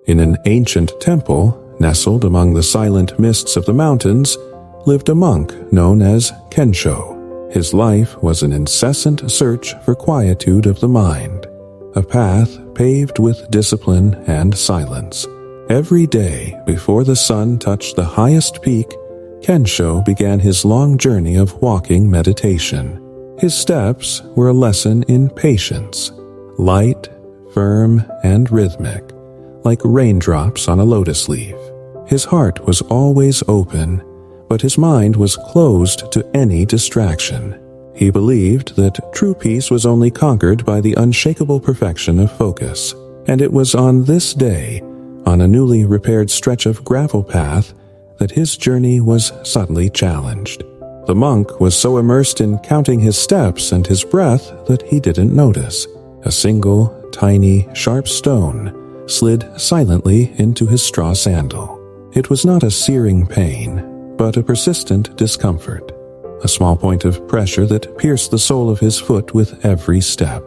In an ancient temple, nestled among the silent mists of the mountains, lived a monk known as Kensho. His life was an incessant search for quietude of the mind, a path paved with discipline and silence. Every day, before the sun touched the highest peak, Kensho began his long journey of walking meditation. His steps were a lesson in patience, light, firm, and rhythmic, like raindrops on a lotus leaf. His heart was always open, but his mind was closed to any distraction. He believed that true peace was only conquered by the unshakable perfection of focus, and it was on this day, on a newly repaired stretch of gravel path, that his journey was suddenly challenged. The monk was so immersed in counting his steps and his breath that he didn't notice. A single, tiny, sharp stone slid silently into his straw sandal. It was not a searing pain, but a persistent discomfort, a small point of pressure that pierced the sole of his foot with every step.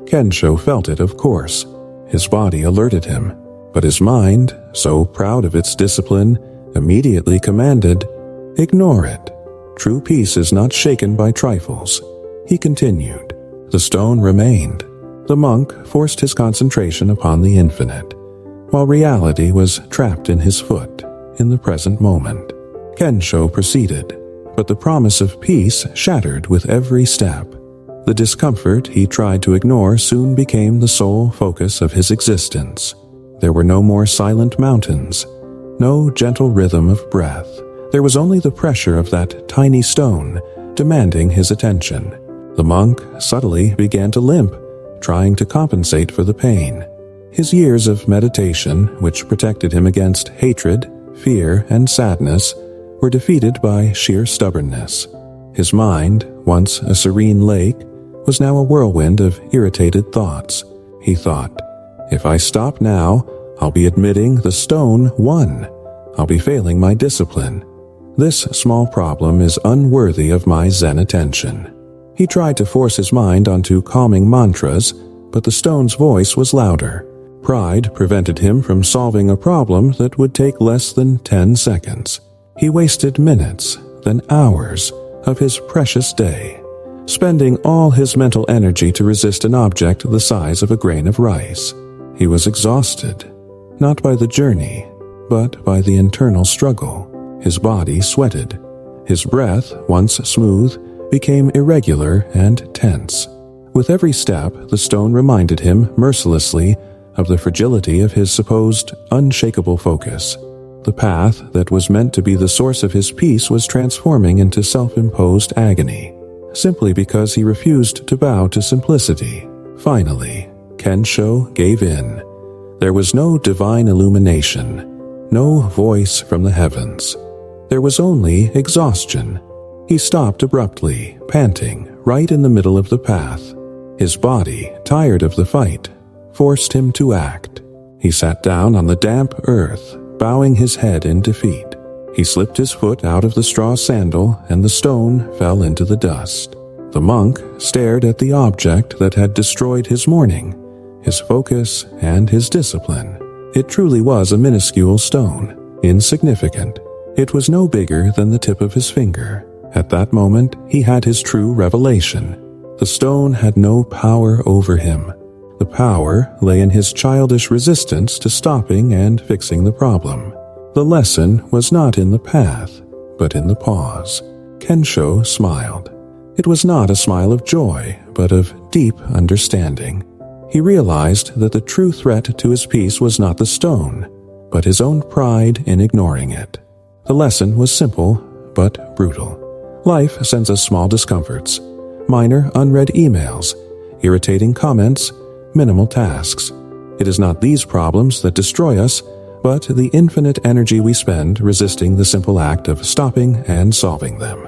Kensho felt it, of course. His body alerted him, but his mind, so proud of its discipline, immediately commanded, "Ignore it. True peace is not shaken by trifles." He continued. The stone remained. The monk forced his concentration upon the infinite, while reality was trapped in his foot, in the present moment. Kensho proceeded, but the promise of peace shattered with every step. The discomfort he tried to ignore soon became the sole focus of his existence. There were no more silent mountains, no gentle rhythm of breath. There was only the pressure of that tiny stone, demanding his attention. The monk subtly began to limp, trying to compensate for the pain. His years of meditation, which protected him against hatred, fear, and sadness, were defeated by sheer stubbornness. His mind, once a serene lake, was now a whirlwind of irritated thoughts. He thought, "If I stop now, I'll be admitting the stone won. I'll be failing my discipline. This small problem is unworthy of my Zen attention." He tried to force his mind onto calming mantras, but the stone's voice was louder. Pride prevented him from solving a problem that would take less than 10 seconds. He wasted minutes, then hours, of his precious day, spending all his mental energy to resist an object the size of a grain of rice. He was exhausted, not by the journey, but by the internal struggle. His body sweated. His breath, once smooth, became irregular and tense. With every step, the stone reminded him mercilessly of the fragility of his supposed unshakable focus. The path that was meant to be the source of his peace was transforming into self-imposed agony, simply because he refused to bow to simplicity. Finally, Kensho gave in. There was no divine illumination, no voice from the heavens. There was only exhaustion. He stopped abruptly, panting, right in the middle of the path. His body, tired of the fight, forced him to act. He sat down on the damp earth, bowing his head in defeat. He slipped his foot out of the straw sandal, and the stone fell into the dust. The monk stared at the object that had destroyed his morning, his focus, and his discipline. It truly was a minuscule stone, insignificant. It was no bigger than the tip of his finger. At that moment, he had his true revelation. The stone had no power over him. The power lay in his childish resistance to stopping and fixing the problem. The lesson was not in the path, but in the pause. Kensho smiled. It was not a smile of joy, but of deep understanding. He realized that the true threat to his peace was not the stone, but his own pride in ignoring it. The lesson was simple, but brutal. Life sends us small discomforts, minor unread emails, irritating comments, minimal tasks. It is not these problems that destroy us, but the infinite energy we spend resisting the simple act of stopping and solving them.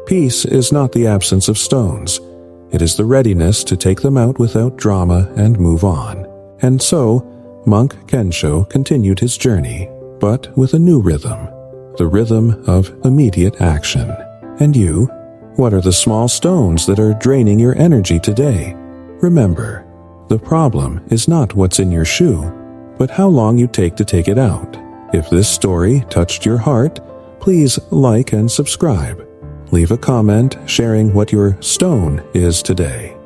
Peace is not the absence of stones. It is the readiness to take them out without drama and move on. And so, Monk Kensho continued his journey, but with a new rhythm, the rhythm of immediate action. And you? What are the small stones that are draining your energy today? Remember, the problem is not what's in your shoe, but how long you take to take it out. If this story touched your heart, please like and subscribe. Leave a comment sharing what your stone is today.